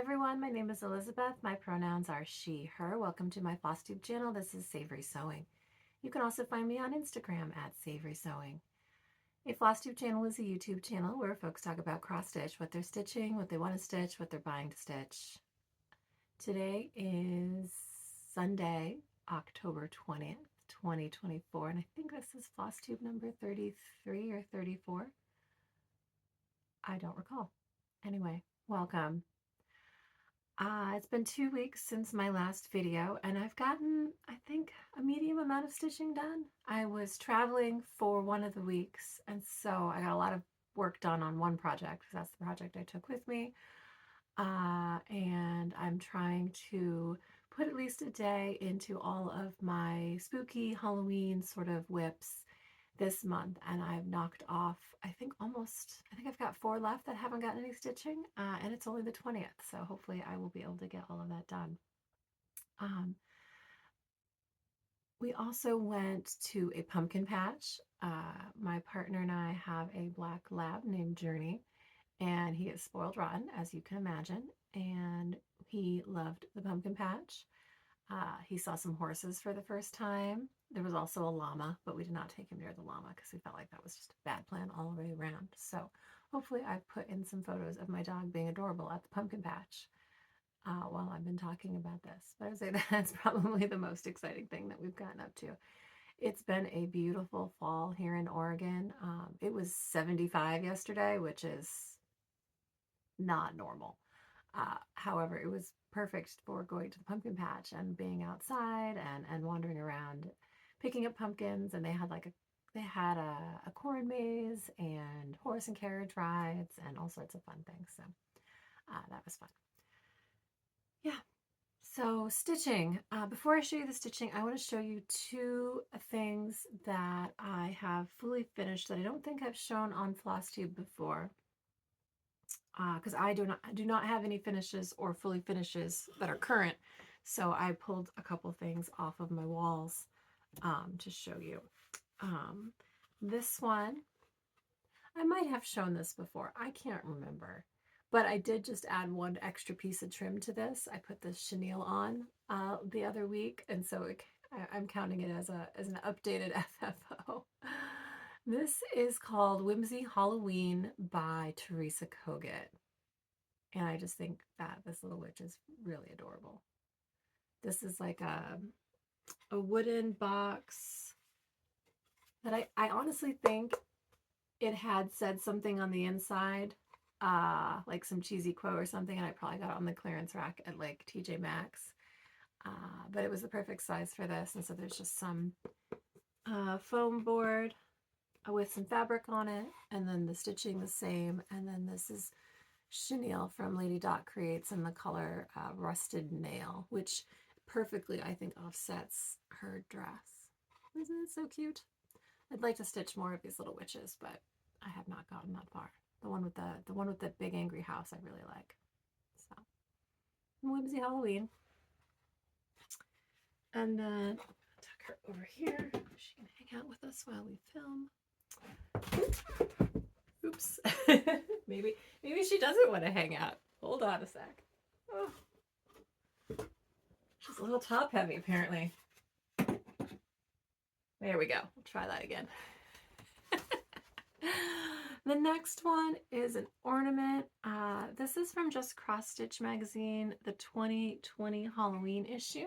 everyone, my name is Elizabeth. My pronouns are she, her. Welcome to my Flosstube channel. This is Savory Sewing. You can also find me on Instagram at Savory Sewing. A Flosstube channel is a YouTube channel where folks talk about cross stitch, what they're stitching, what they want to stitch, what they're buying to stitch. Today is Sunday, October 20th, 2024, and I think this is Flosstube number 33 or 34. I don't recall. Anyway, welcome. It's been 2 weeks since my last video, and I've gotten, I think, a medium amount of stitching done. I was traveling for one of the weeks, and so I got a lot of work done on one project, because that's the project I took with me. And I'm trying to put at least a day into all of my spooky Halloween sort of whips this month, and I've knocked off, I think I've got 4 left that haven't gotten any stitching, and it's only the 20th, so hopefully I will be able to get all of that done. We also went to a pumpkin patch. My partner and I have a black lab named Journey, and he is spoiled rotten, as you can imagine, and he loved the pumpkin patch. He saw some horses for the first time. There was also a llama, but we did not take him near the llama because we felt like that was just a bad plan all the way around. So hopefully I've put in some photos of my dog being adorable at the pumpkin patch while I've been talking about this. But I would say that's probably the most exciting thing that we've gotten up to. It's been a beautiful fall here in Oregon. It was 75 yesterday, which is not normal. However, it was perfect for going to the pumpkin patch and being outside and wandering around, picking up pumpkins. And they had a corn maze and horse and carriage rides and all sorts of fun things. So that was fun. Yeah. So stitching. Before I show you the stitching, I want to show you 2 things that I have fully finished that I don't think I've shown on Flosstube before. Because I do not have any finishes or fully finishes that are current, so I pulled a couple things off of my walls to show you. This one, I might have shown this before. I can't remember, but I did just add 1 extra piece of trim to this. I put this chenille on the other week, and so I'm counting it as an updated FFO. This is called Whimsy Hallow-oween by Teresa Kogut. And I just think that this little witch is really adorable. This is like a wooden box that I honestly think it had said something on the inside, like some cheesy quote or something, and I probably got it on the clearance rack at like TJ Maxx. But it was the perfect size for this, and so there's just some foam board with some fabric on it, and then the stitching the same, and then this is chenille from Lady Dot Creates in the color Rusted Nail, which perfectly, I think, offsets her dress. Isn't it so cute? I'd like to stitch more of these little witches, but I have not gotten that far. The one with the big angry house I really like. So, Whimsy Hallow-oween. And then I'll tuck her over here. She can hang out with us while we film. Oops. maybe she doesn't want to hang out. Hold on a sec. Oh. She's a little top heavy, apparently. There we go. We'll try that again. The next one is an ornament. This is from Just Cross Stitch magazine, the 2020 Halloween issue.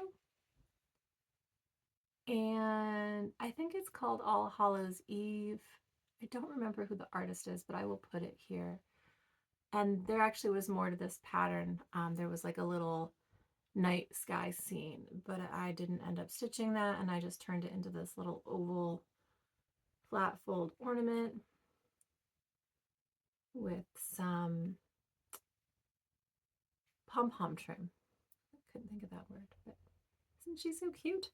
And I think it's called All Hallows Eve. I don't remember who the artist is, but I will put it here. And there actually was more to this pattern. There was like a little night sky scene, but I didn't end up stitching that, and I just turned it into this little oval flat fold ornament with some pom-pom trim. I couldn't think of that word, but isn't she so cute?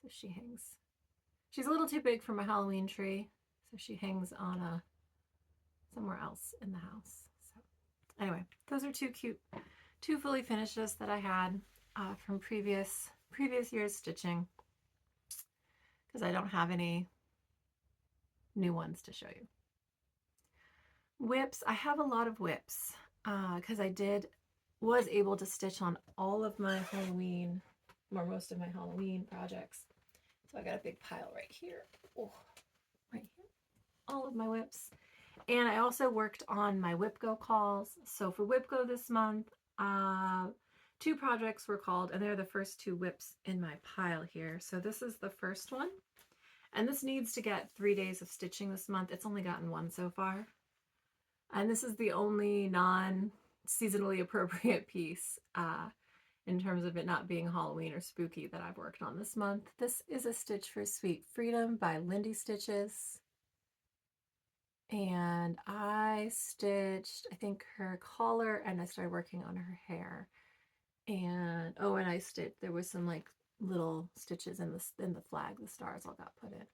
So she hangs. She's a little too big for my Halloween tree, so she hangs on somewhere else in the house. So anyway, those are 2 cute, 2 fully finishes that I had from previous year's stitching, because I don't have any new ones to show you. Whips, I have a lot of whips because I did was able to stitch on all of my Halloween, or most of my Halloween projects. So I got a big pile right here. Oh, right here. All of my whips. And I also worked on my WIPGO calls. So for WIPGO this month, 2 projects were called, and they're the first 2 whips in my pile here. So this is the first one. And this needs to get 3 days of stitching this month. It's only gotten 1 so far. And this is the only non-seasonally appropriate piece in terms of it not being Halloween or spooky that I've worked on this month. This is a Stitch for Sweet Freedom by Lindy Stitches. And I stitched, I think, her collar, and I started working on her hair. And oh, and I stitched, there was some like little stitches in the flag, the stars all got put in.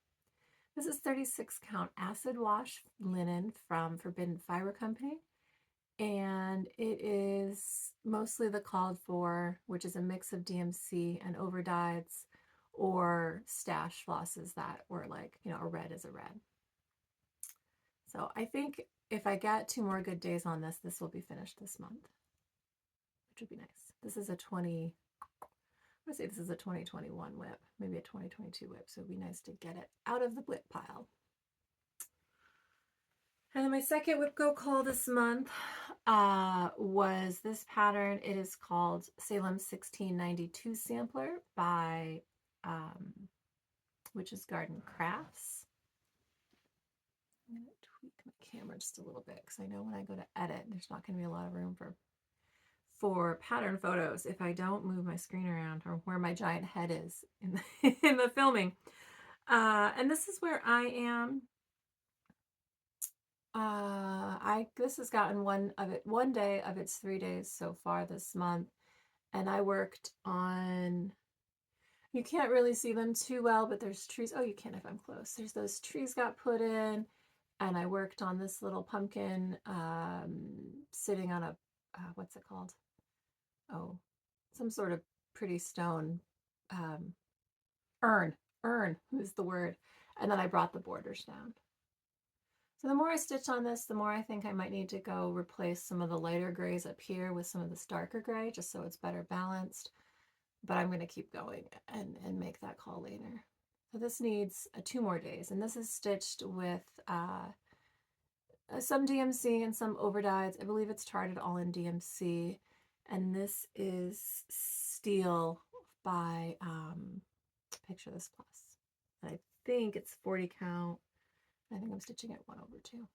This is 36 count acid wash linen from Forbidden Fiber Company. And it is mostly the called for, which is a mix of DMC and overdyes or stash flosses that were like, you know, a red is a red. So I think if I get 2 more good days on this, this will be finished this month, which would be nice. This is a 2021 whip, maybe a 2022 whip. So it'd be nice to get it out of the whip pile. And then my second WIPGO call this month was this pattern. It is called Salem 1692 Sampler by Witch's Garden Crafts. I'm going to tweak my camera just a little bit because I know when I go to edit, there's not going to be a lot of room for pattern photos if I don't move my screen around or where my giant head is in in the filming. And this is where I am. This has gotten one day of its 3 days so far this month, and I worked on, you can't really see them too well, but there's trees. Oh, you can if I'm close. There's those trees got put in, and I worked on this little pumpkin sitting on a what's it called? Oh, some sort of pretty stone urn is the word. And then I brought the borders down. So the more I stitch on this, the more I think I might need to go replace some of the lighter grays up here with some of this darker gray, just so it's better balanced. But I'm going to keep going and make that call later. So this needs 2 more days, and this is stitched with some DMC and some overdyes. I believe it's charted all in DMC, and this is Steel by Picture This Plus. And I think it's 40 count. I think I'm stitching at 1/2.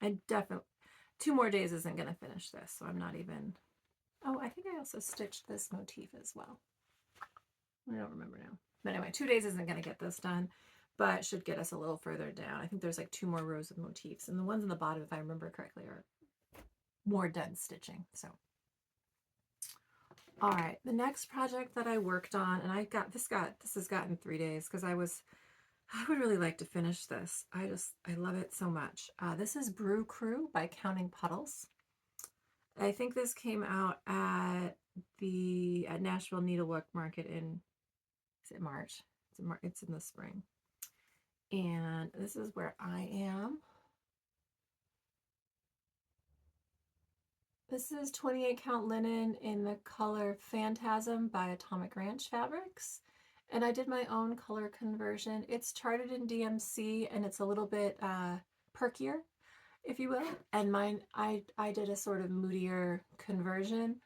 I definitely, 2 more days isn't going to finish this, so I'm not even, oh, I think I also stitched this motif as well. I don't remember now. But anyway, 2 days isn't going to get this done, but should get us a little further down. I think there's like 2 more rows of motifs, and the ones in the bottom, if I remember correctly, are more dense stitching. So, all right, the next project that I worked on, and this has gotten 3 days because I would really like to finish this. I love it so much. This is Brew Crew by Counting Puddles. I think this came out at Nashville Needlework Market in, is it March? It's in the spring. And this is where I am. This is 28 count linen in the color Phantasm by Atomic Ranch Fabrics. And I did my own color conversion. It's charted in DMC and it's a little bit perkier, if you will. And mine, I did a sort of moodier conversion.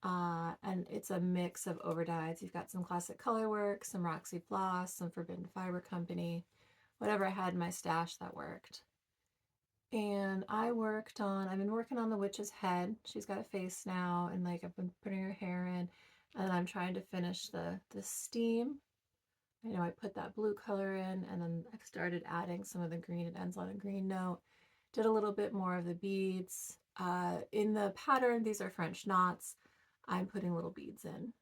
And it's a mix of overdyes. You've got some Classic Colorworks, some Roxy Floss, some Forbidden Fiber Company, whatever I had in my stash that worked. And I've been working on the witch's head. She's got a face now, and like I've been putting her hair in, and then I'm trying to finish the steam. I know I put that blue color in, and then I've started adding some of the green. It ends on a green note. Did a little bit more of the beads. In the pattern, these are French knots. I'm putting little beads in.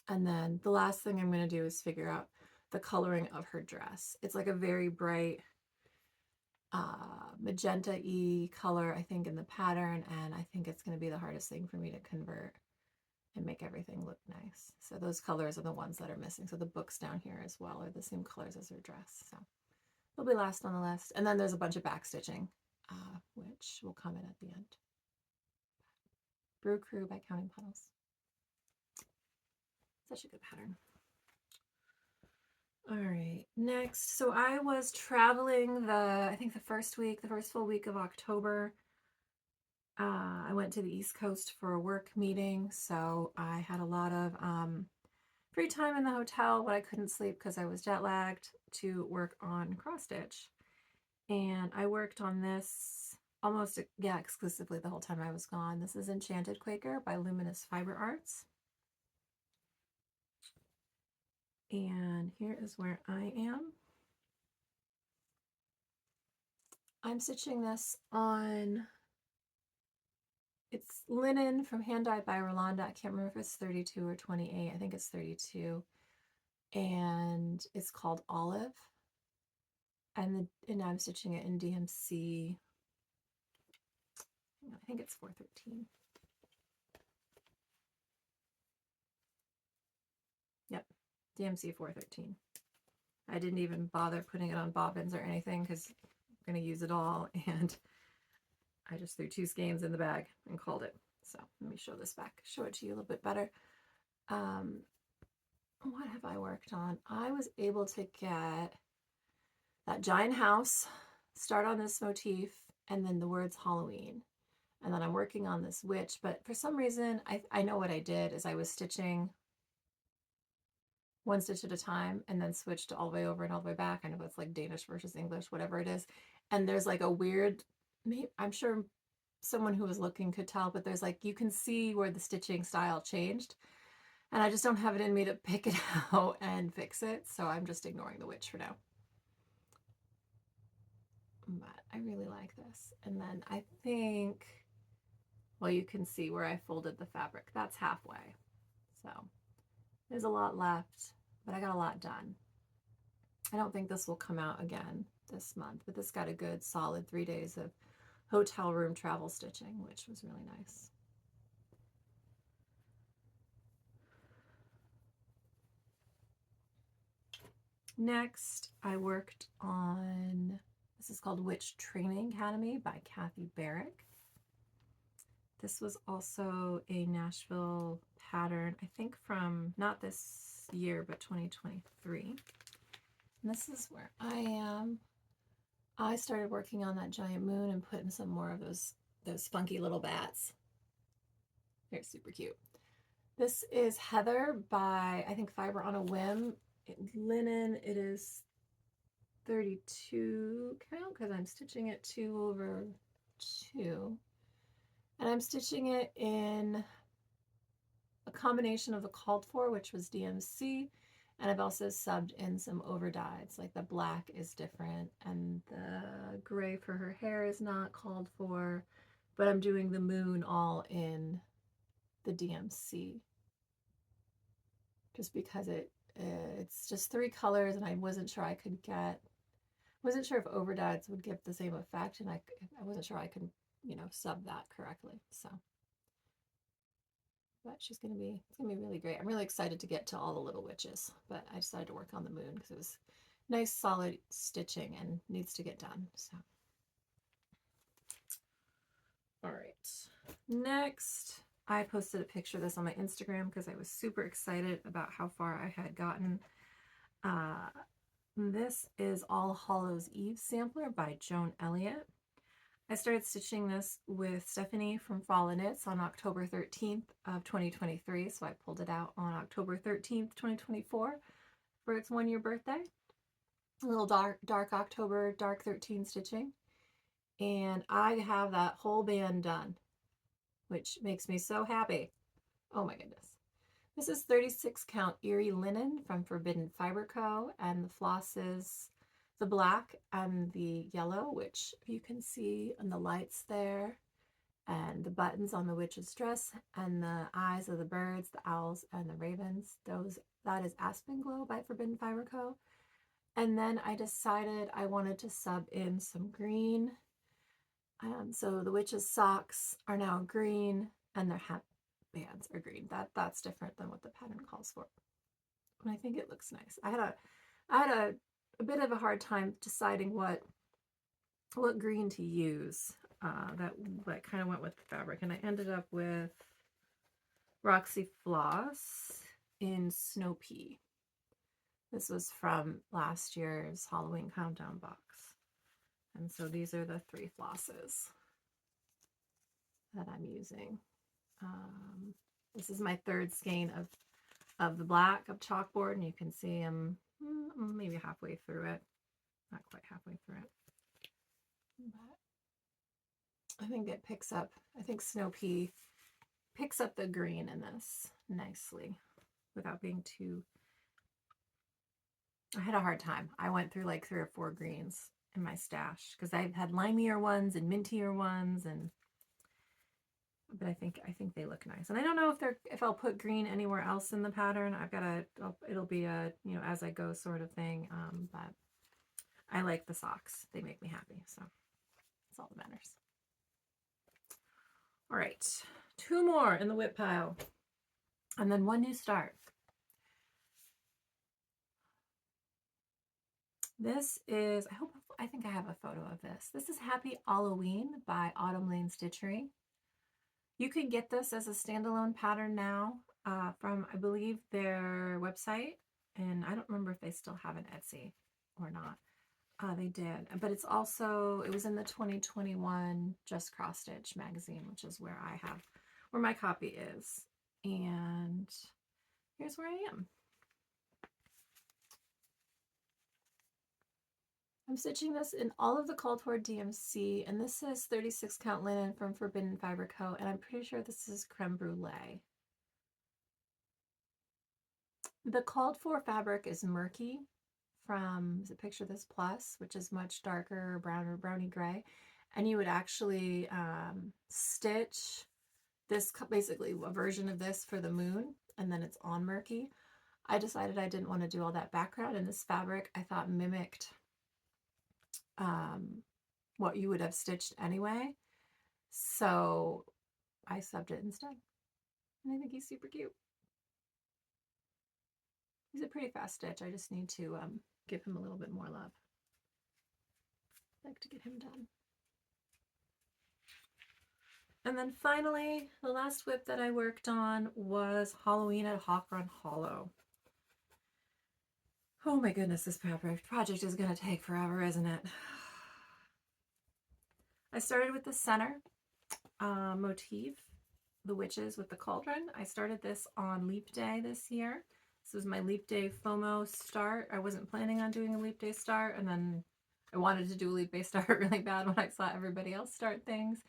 And then the last thing I'm going to do is figure out the coloring of her dress. It's like a very bright magenta-y color, I think, in the pattern, and I think it's going to be the hardest thing for me to convert and make everything look nice. So those colors are the ones that are missing. So the books down here as well are the same colors as her dress. So they'll be last on the list. And then there's a bunch of back stitching which will come in at the end. Brew Crew by Counting Puddles. Such a good pattern. All right, next. So I was traveling I think the first full week of October. I went to the East Coast for a work meeting, so I had a lot of free time in the hotel, but I couldn't sleep because I was jet lagged to work on cross stitch. And I worked on this almost, yeah, exclusively the whole time I was gone. This is Enchanted Quaker by Luminous Fiber Arts. And here is where I am. I'm stitching this on, it's linen from Hand Dyed by Rolanda. I can't remember if it's 32 or 28. I think it's 32. And it's called Olive. And I'm stitching it in DMC. I think it's 413. Yep, DMC 413. I didn't even bother putting it on bobbins or anything because I'm going to use it all, and I just threw 2 skeins in the bag and called it. So let me show this back, show it to you a little bit better. What have I worked on? I was able to get that giant house, start on this motif, and then the words Halloween. And then I'm working on this witch, but for some reason, I know what I did is I was stitching 1 stitch at a time and then switched all the way over and all the way back. I know it's like Danish versus English, whatever it is. And there's like a weird, I'm sure someone who was looking could tell, but there's like, you can see where the stitching style changed. And I just don't have it in me to pick it out and fix it. So I'm just ignoring the witch for now. But I really like this. And then I think, well, you can see where I folded the fabric. That's halfway. So there's a lot left, but I got a lot done. I don't think this will come out again this month, but this got a good solid 3 days of hotel room travel stitching, which was really nice. Next, I worked on, this is called Witch Training Academy by Kathy Barrick. This was also a Nashville pattern, I think from, not this year, but 2023. And this is where I am. I started working on that giant moon and putting some more of those funky little bats. They're super cute. This is Heather by, I think, Fiber on a Whim. Linen, it is 32 count because I'm stitching it 2/2. And I'm stitching it in a combination of the called for, which was DMC, and I've also subbed in some over dyes, like the black is different and the gray for her hair is not called for, but I'm doing the moon all in the DMC just because it's just 3 colors and I wasn't sure if over dyes would give the same effect, and I wasn't sure I could, sub that correctly. So, but it's gonna be really great. I'm really excited to get to all the little witches, but I decided to work on the moon because it was nice solid stitching and needs to get done. So, all right, next I posted a picture of this on my Instagram because I was super excited about how far I had gotten. This is All Hallows Eve sampler by Joan Elliott. I started stitching this with Stephanie from Fall and Knits on October 13th of 2023, so I pulled it out on October 13th, 2024 for its 1-year birthday. A little dark October, dark 13 stitching. And I have that whole band done, which makes me so happy. Oh my goodness. This is 36 count Erie linen from Forbidden Fiber Co. And the floss is the black and the yellow, which you can see in the lights there, and the buttons on the witch's dress, and the eyes of the birds, the owls and the ravens. That is Aspen Glow by Forbidden Fiber Co. And then I decided I wanted to sub in some green. So the witch's socks are now green and their hat bands are green. That's different than what the pattern calls for. And I think it looks nice. I had a bit of a hard time deciding what what green to use. That kind of went with the fabric, and I ended up with Roxy Floss in Snow Pea. This was from last year's Halloween countdown box. And so these are the 3 flosses that I'm using. This is my 3rd skein of the black of chalkboard, and you can see I'm maybe halfway through it. Not quite halfway through it. But I think it picks up, I think Snow Pea picks up the green in this nicely without being too... I had a hard time. I went through like 3 or 4 greens in my stash because I've had limier ones and mintier ones, but I think they look nice. And I don't know if I'll put green anywhere else in the pattern. It'll be a, you know, as I go sort of thing. But I like the socks. They make me happy. So that's all that matters. All right, 2 more in the whip pile, and then 1 new start. This is, I think I have a photo of this. This is Happy Owl-oween by Autumn Lane Stitchery. You can get this as a standalone pattern now from, I believe, their website. And I don't remember if they still have an Etsy or not. They did. But it's also, it was in the 2021 Just Cross Stitch magazine, which is where my copy is. And here's where I am. I'm stitching this in all of the called for DMC, and this is 36 count linen from Forbidden Fiber Co., and I'm pretty sure this is creme brulee. The called for fabric is murky from, is it Picture This Plus, which is much darker, browner, browny gray, and you would actually stitch this, basically a version of this for the moon, and then it's on murky. I decided I didn't want to do all that background, and this fabric I thought mimicked what you would have stitched anyway, so I subbed it instead, and I think he's super cute. He's a pretty fast stitch. I just need to give him a little bit more love. I'd like to get him done. And then finally, the last whip that I worked on was Halloween at Hawk Run Hollow. Oh my goodness, this project is going to take forever, isn't it? I started with the center motif, the witches with the cauldron. I started this on Leap Day this year. This was my Leap Day FOMO start. I wasn't planning on doing a Leap Day start, and then I wanted to do a Leap Day start really bad when I saw everybody else start things.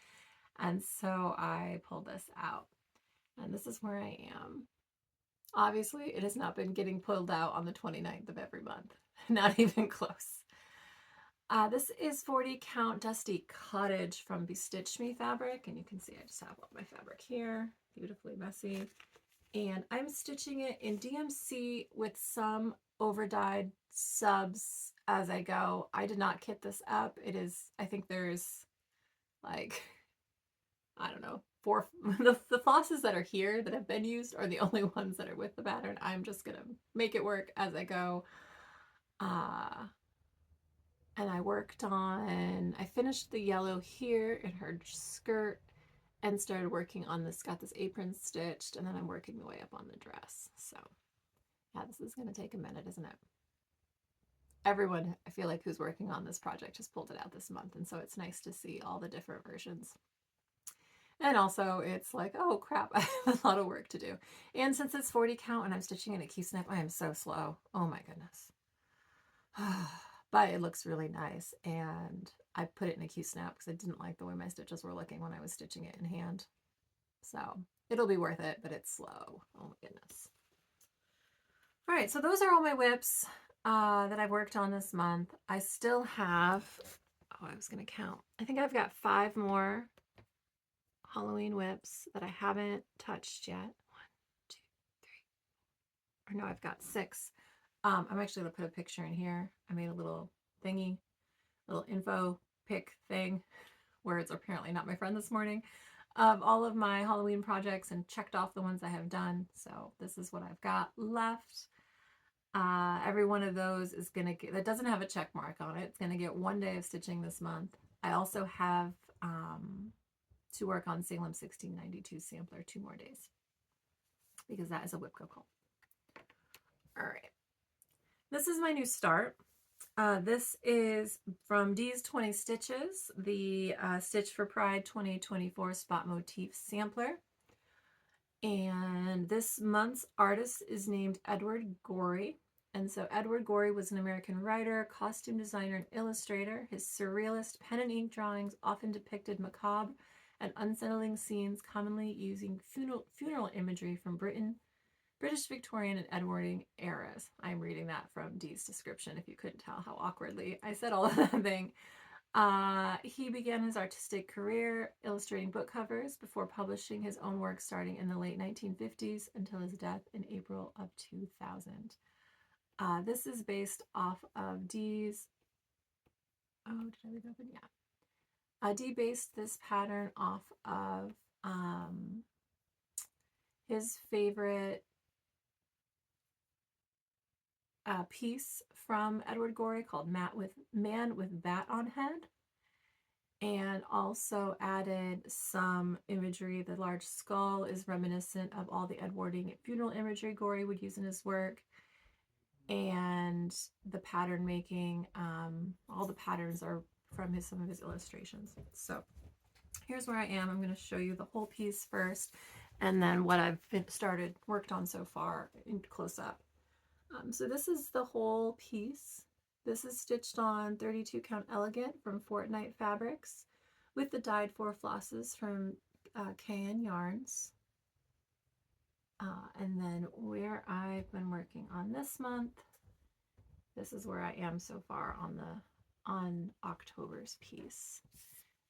And so I pulled this out. And this is where I am. Obviously, it has not been getting pulled out on the 29th of every month. Not even close. This is 40 count Dusty Cottage from Bestitch Me fabric. And you can see I just have all my fabric here. Beautifully messy. And I'm stitching it in DMC with some overdyed subs as I go. I did not kit this up. It is, I think there's like, I don't know, 4, the flosses that are here that have been used are the only ones that are with the pattern. I'm just gonna make it work as I go. And I finished the yellow here in her skirt and started working on this, got this apron stitched, and then I'm working the way up on the dress. So yeah, this is gonna take a minute, isn't it? Everyone, I feel like, who's working on this project has pulled it out this month, and so it's nice to see all the different versions. And also it's like, oh crap, I have a lot of work to do. And since it's 40 count and I'm stitching in a Q-snip, I am so slow. Oh my goodness. But it looks really nice. And I put it in a Q-snap because I didn't like the way my stitches were looking when I was stitching it in hand. So it'll be worth it, but it's slow. Oh my goodness. All right, so those are all my whips that I've worked on this month. I still have, I was going to count. I think I've got 5 more Halloween whips that I haven't touched yet. 1, 2, 3, or no, I've got 6. I'm actually going to put a picture in here. I made a little thingy, little info pic thing, where it's apparently not my friend this morning, of all of my Halloween projects and checked off the ones I have done. So this is what I've got left. Every one of those is going to get, that doesn't have a check mark on it, it's going to get 1 day of stitching this month. I also have to work on Salem 1692 sampler 2 more days because that is a WIPGO call. All right. This is my new start. This is from Dee's 20 Stitches, the Stitch for Pride 2024 Spot Motif Sampler. And this month's artist is named Edward Gorey. And so Edward Gorey was an American writer, costume designer, and illustrator. His surrealist pen and ink drawings often depicted macabre and unsettling scenes, commonly using funeral imagery from British Victorian and Edwardian eras. I'm reading that from Dee's description, if you couldn't tell how awkwardly I said all of that thing. He began his artistic career illustrating book covers before publishing his own work starting in the late 1950s until his death in April of 2000. This is based off of Dee's... Oh, did I leave it open? Yeah. Dee based this pattern off of his favorite piece from Edward Gorey called Man with Bat on Head, and also added some imagery. The large skull is reminiscent of all the Edwardian funeral imagery Gorey would use in his work, and the pattern making, all the patterns are from some of his illustrations. So here's where I am. I'm going to show you the whole piece first, and then what I've worked on so far in close up. So this is the whole piece. This is stitched on 32 count elegant from Fortnite Fabrics with the dyed 4 flosses from KN Yarns. And then where I've been working on this month, this is where I am so far on October's piece.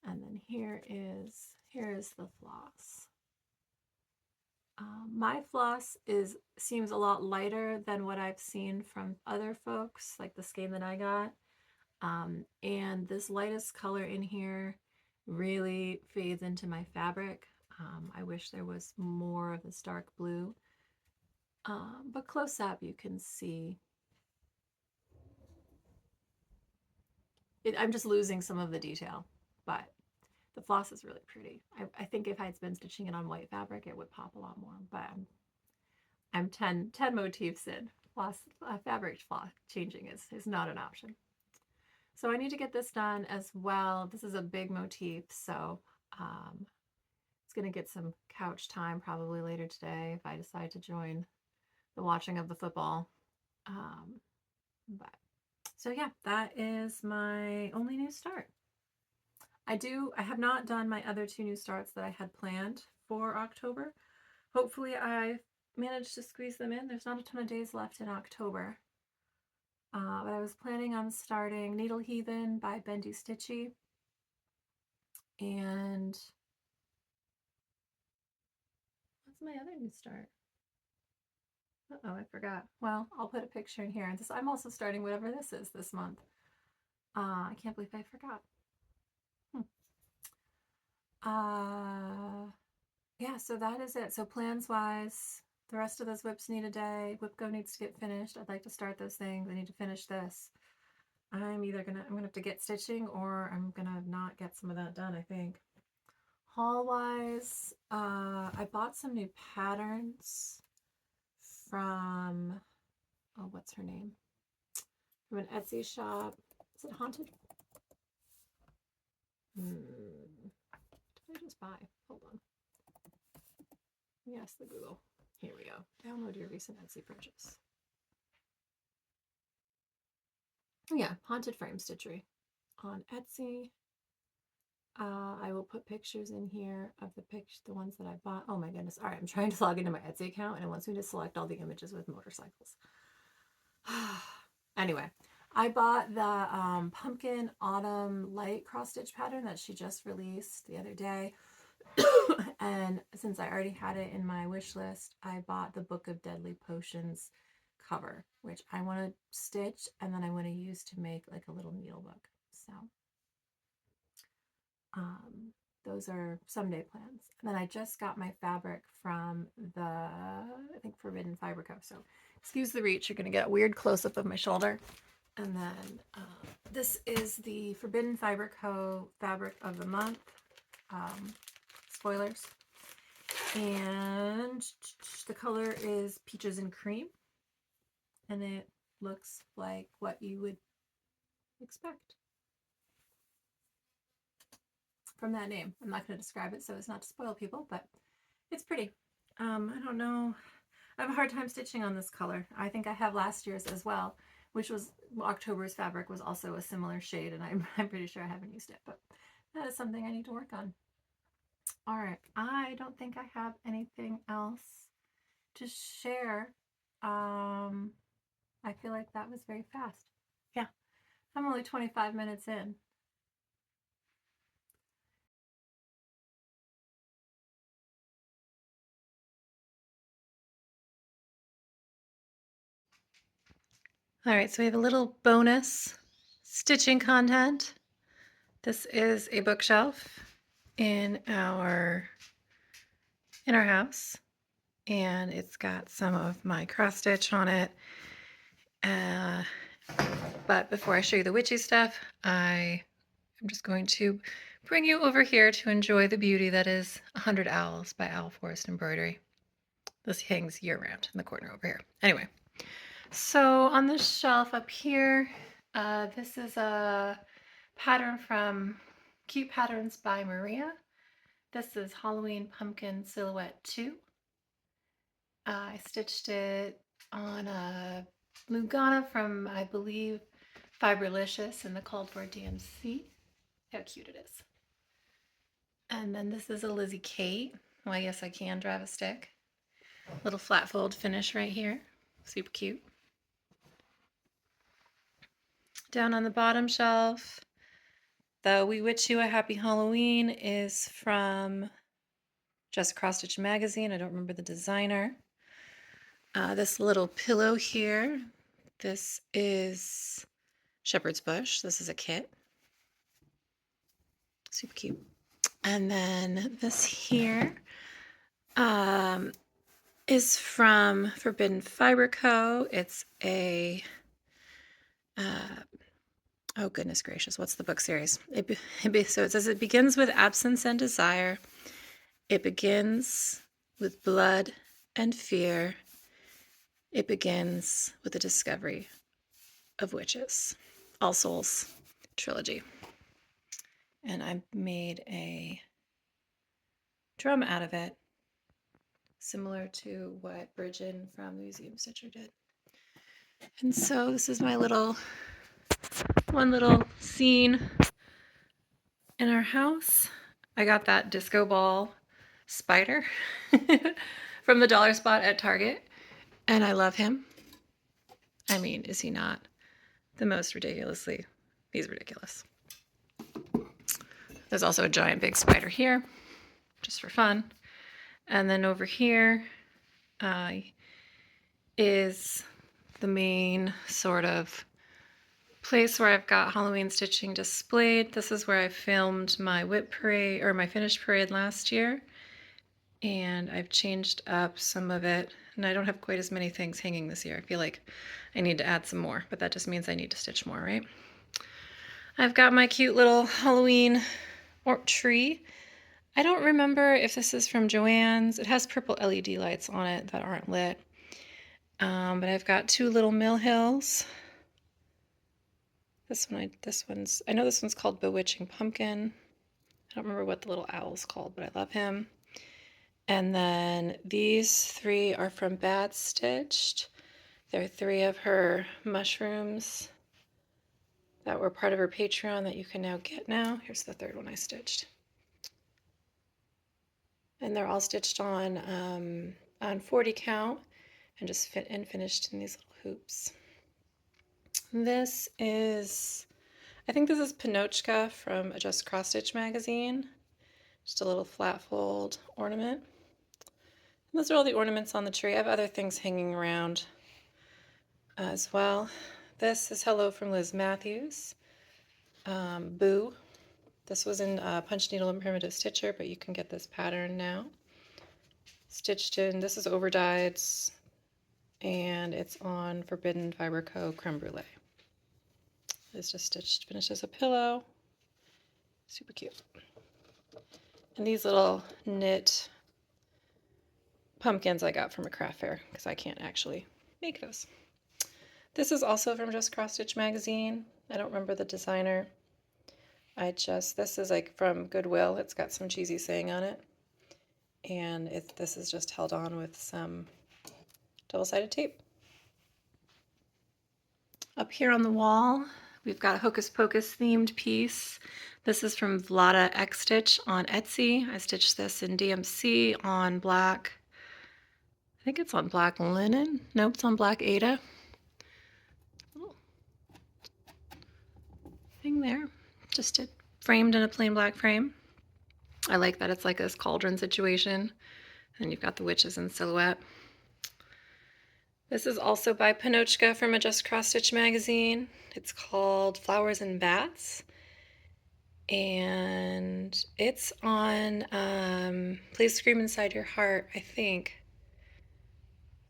And then here is the floss. My floss seems a lot lighter than what I've seen from other folks, like the skein that I got. And this lightest color in here really fades into my fabric. I wish there was more of this dark blue. But close up you can see it. I'm just losing some of the detail, but the floss is really pretty. I think if I'd been stitching it on white fabric, it would pop a lot more, but I'm 10 motifs in. Fabric floss changing is not an option. So I need to get this done as well. This is a big motif, so it's going to get some couch time probably later today if I decide to join the watching of the football. So yeah, that is my only new start. I have not done my other 2 new starts that I had planned for October. Hopefully I managed to squeeze them in. There's not a ton of days left in October. But I was planning on starting Needle Heathen by Bendy Stitchy. And what's my other new start? Uh-oh, I forgot. Well, I'll put a picture in here. I'm also starting whatever this is this month. I can't believe I forgot. Yeah, so that is it. So plans wise, the rest of those whips need a day. WIPGO needs to get finished. I'd like to start those things. I need to finish this. I'm gonna have to get stitching, or I'm gonna not get some of that done, I think. Haul wise, I bought some new patterns from, oh, what's her name? From an Etsy shop. Is it Haunted? Did I just buy? Hold on. Yes, the Google. Here we go. Download your recent Etsy purchase. Yeah, Haunted Frame Stitchery on Etsy. I will put pictures in here of the ones that I bought. Oh my goodness. All right, I'm trying to log into my Etsy account and it wants me to select all the images with motorcycles. Anyway, I bought the Pumpkin Autumn Light cross stitch pattern that she just released the other day. And since I already had it in my wish list, I bought the Book of Deadly Potions cover, which I want to stitch and then I want to use to make like a little needle book. So those are someday plans. And then I just got my fabric from the, I think, Forbidden Fiber Co. So excuse the reach, you're going to get a weird close-up of my shoulder. And then this is the Forbidden Fiber Co. Fabric of the Month. Spoilers. And the color is Peaches and Cream. And it looks like what you would expect from that name. I'm not going to describe it so as not to spoil people, but it's pretty. I don't know. I have a hard time stitching on this color. I think I have last year's as well, which was October's fabric was also a similar shade, and I'm pretty sure I haven't used it, but that is something I need to work on. All right, I don't think I have anything else to share. I feel like that was very fast. Yeah, I'm only 25 minutes in. All right, so we have a little bonus stitching content. This is a bookshelf in our house, and it's got some of my cross stitch on it. But before I show you the witchy stuff, I am just going to bring you over here to enjoy the beauty that is 100 Owls by Owl Forest Embroidery. This hangs year round in the corner over here. Anyway, so on this shelf up here, this is a pattern from Cute Patterns by Maria. This is Halloween Pumpkin Silhouette 2. I stitched it on a Lugana from, I believe, Fiberlicious in the Called For DMC. How cute it is. And then this is a Lizzie Kate. Well, I guess I can drive a stick. Little flat fold finish right here. Super cute. Down on the bottom shelf, the We Wish You a Happy Halloween is from Just Cross Stitch Magazine. I don't remember the designer. This little pillow here, this is Shepherd's Bush. This is a kit. Super cute. And then this here is from Forbidden Fiber Co. It's a, oh goodness gracious, what's the book series? So it says it begins with absence and desire. It begins with blood and fear. It begins with the discovery of witches. All Souls trilogy. And I made a drum out of it, similar to what Bridget from the Museum Stitcher did. And so this is my one little scene in our house. I got that disco ball spider from the dollar spot at Target, and I love him. I mean, is he not the most ridiculously? He's ridiculous. There's also a giant big spider here, just for fun. And then over here is the main sort of place where I've got Halloween stitching displayed. This is where I filmed my whip parade, or my finished parade last year. And I've changed up some of it. And I don't have quite as many things hanging this year. I feel like I need to add some more, but that just means I need to stitch more, right? I've got my cute little Halloween tree. I don't remember if this is from Joann's. It has purple LED lights on it that aren't lit. But I've got two little mill hills. I know this one's called Bewitching Pumpkin. I don't remember what the little owl's called, but I love him. And then these three are from Bad Stitched. They're three of her mushrooms that were part of her Patreon that you can now get now. Here's the third one I stitched. And they're all stitched on 40 count and just finished in these little hoops. This is, I think this is Punochka from Just Cross Stitch Magazine. Just a little flat fold ornament. And those are all the ornaments on the tree. I have other things hanging around as well. This is Hello from Liz Matthews. Boo. This was in Punch Needle and Primitive Stitcher, but you can get this pattern now. Stitched in, this is overdyed, and it's on Forbidden Fiber Co. Creme Brulee. is just stitched, finished as a pillow. Super cute. And these little knit pumpkins I got from a craft fair because I can't actually make those. This is also from Just Cross Stitch magazine. I don't remember the designer. This is like from Goodwill. It's got some cheesy saying on it. And this is just held on with some double-sided tape. Up here on the wall, we've got a Hocus Pocus themed piece. This is from Vlada X Stitch on Etsy. I stitched this in DMC on black, I think it's on black linen. Nope, it's on black Ada. Oh, thing there. Just framed in a plain black frame. I like that it's like this cauldron situation. And you've got the witches in silhouette. This is also by Punochka from a Just Cross Stitch magazine. It's called Flowers and Bats. And it's on Please Scream Inside Your Heart, I think,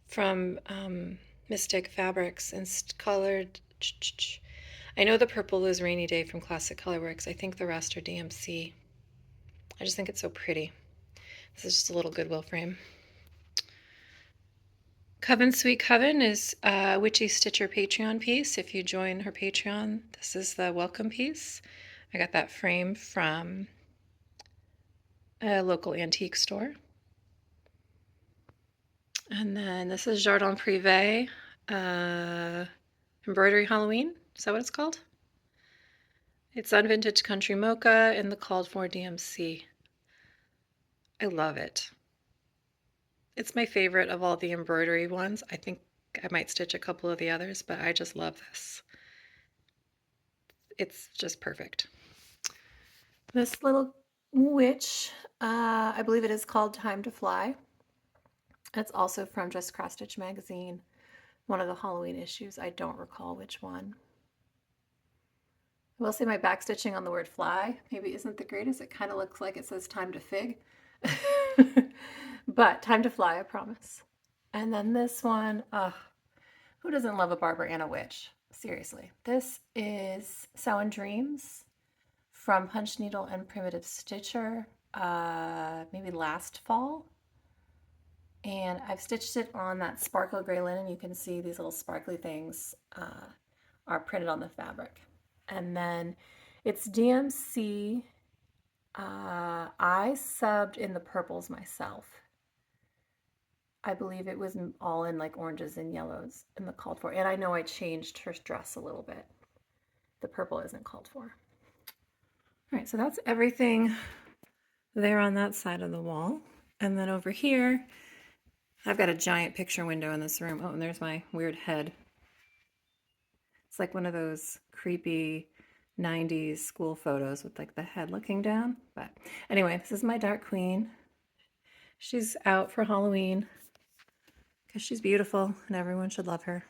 from Mystic Fabrics and colored. I know the purple is Rainy Day from Classic Colorworks. I think the rest are DMC. I just think it's so pretty. This is just a little Goodwill frame. Coven Sweet Coven is a Witchy Stitcher Patreon piece. If you join her Patreon, this is the welcome piece. I got that frame from a local antique store. And then this is Jardin Privé Embroidery Halloween. Is that what it's called? It's on Vintage Country Mocha in the called for DMC. I love it. It's my favorite of all the embroidery ones. I think I might stitch a couple of the others, but I just love this. It's just perfect. This little witch, I believe it is called Time to Fly. It's also from Just Cross Stitch magazine, one of the Halloween issues. I don't recall which one. I will say my backstitching on the word fly maybe isn't the greatest. It kind of looks like it says time to fig. But time to fly, I promise. And then this one, who doesn't love a Barbara Ann a Witch? Seriously. This is Samhain Dreams from Punch Needle and Primitive Stitcher, maybe last fall. And I've stitched it on that sparkle gray linen. You can see these little sparkly things are printed on the fabric. And then it's DMC. I subbed in the purples myself. I believe it was all in like oranges and yellows in the called for. And I know I changed her dress a little bit. The purple isn't called for. All right, so that's everything there on that side of the wall. And then over here, I've got a giant picture window in this room. Oh, and there's my weird head. It's like one of those creepy 90s school photos with like the head looking down. But anyway, this is my Dark Queen. She's out for Halloween because she's beautiful and everyone should love her.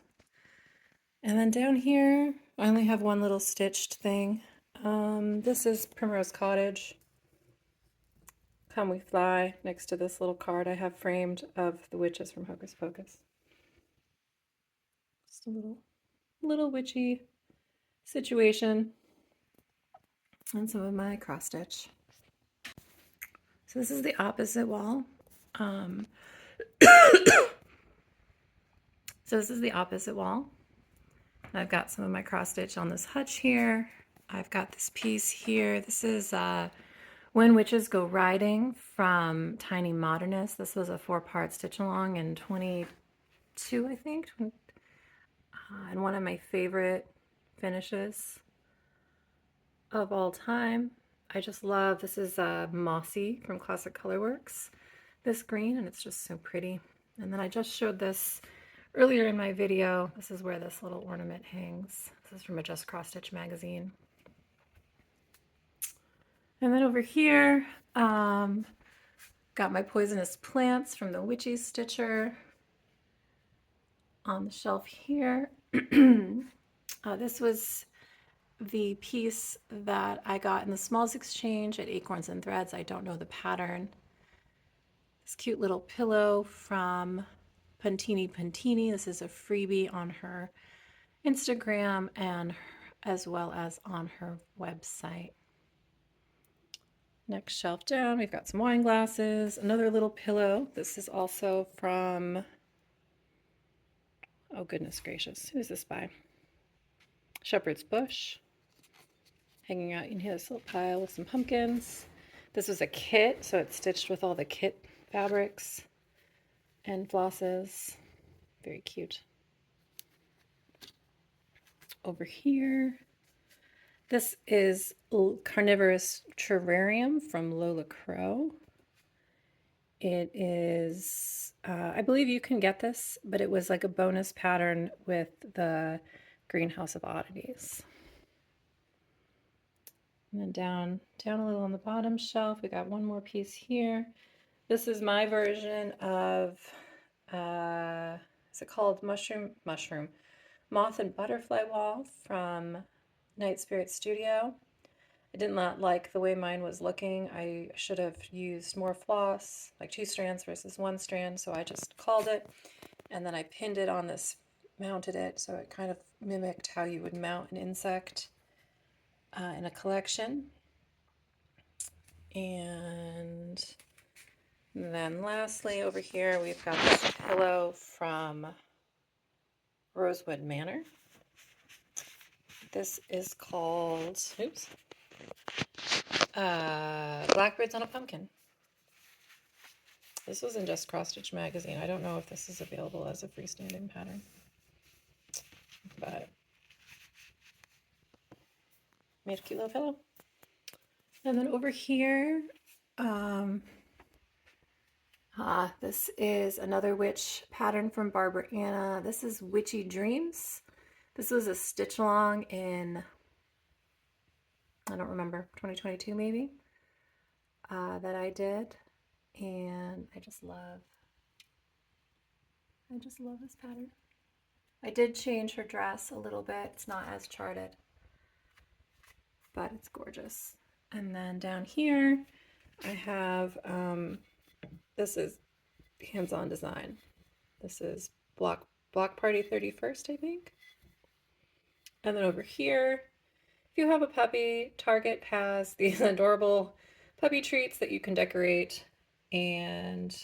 And then down here, I only have one little stitched thing. This is Primrose Cottage. Come We Fly, next to this little card I have framed of the witches from Hocus Pocus. Just a little witchy situation. And some of my cross stitch. So this is the opposite wall. So this is the opposite wall. I've got some of my cross stitch on this hutch here. I've got this piece here. This is When Witches Go Riding from Tiny Modernist. This was a 4-part stitch along in 22, I think. And one of my favorite finishes of all time. I just love, this is Mossy from Classic Colorworks, this green, and it's just so pretty. And then I just showed this earlier in my video. This is where this little ornament hangs. This is from a Just Cross Stitch magazine. And then over here, got my Poisonous Plants from the Witchy Stitcher on the shelf here. This was the piece that I got in the Smalls Exchange at Acorns and Threads. I don't know the pattern. This cute little pillow from Puntini Puntini. This is a freebie on her Instagram and as well as on her website. Next shelf down, we've got some wine glasses, another little pillow. This is also from, oh goodness gracious, who's this by? Shepherd's Bush. Hanging out in his little pile with some pumpkins. This was a kit, so it's stitched with all the kit fabrics and flosses. Very cute. Over here, this is Carnivorous Terrarium from Lola Crow. It is, I believe you can get this, but it was like a bonus pattern with the Greenhouse of Oddities. And then down a little on the bottom shelf, we got one more piece here. This is my version of, is it called Mushroom? Moth and Butterfly Wall from Night Spirit Studio. I did not like the way mine was looking. I should have used more floss, like 2 strands versus 1 strand, so I just called it. And then I pinned it on this, mounted it, so it kind of mimicked how you would mount an insect in a collection. And then lastly over here we've got this pillow from Rosewood Manor. This is called, oops, Blackbirds on a Pumpkin. This was in Just Cross Stitch magazine. I don't know if this is available as a freestanding pattern, but made a cute little pillow. And then over here, this is another witch pattern from Barbara Anna. This is Witchy Dreams. This was a stitch along in, I don't remember, 2022 maybe, that I did. And I just love this pattern. I did change her dress a little bit. It's not as charted, but it's gorgeous. And then down here, I have, this is hands-on design. This is Block Party 31st, I think. And then over here, if you have a puppy, Target has these adorable puppy treats that you can decorate, and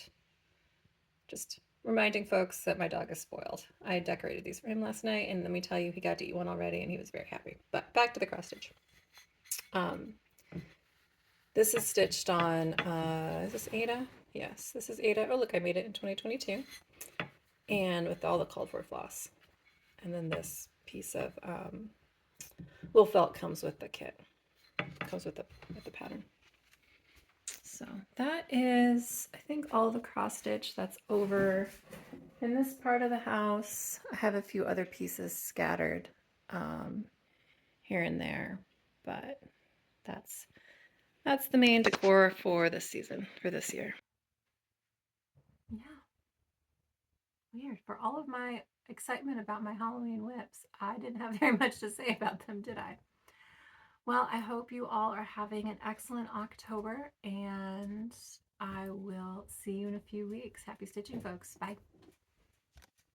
just reminding folks that my dog is spoiled. I decorated these for him last night, and let me tell you, he got to eat one already, and he was very happy. But back to the cross stitch. This is stitched on, is this Ada? Yes, this is Ada. Oh, look, I made it in 2022. And with all the called for floss. And then this piece of wool felt comes with the kit. Comes with the pattern. So that is, I think, all the cross stitch that's over in this part of the house. I have a few other pieces scattered here and there, but that's the main decor for this season, for this year. Yeah. Weird. For all of my excitement about my Halloween whips, I didn't have very much to say about them, did I? Well, I hope you all are having an excellent October, and I will see you in a few weeks. Happy stitching, folks. Bye.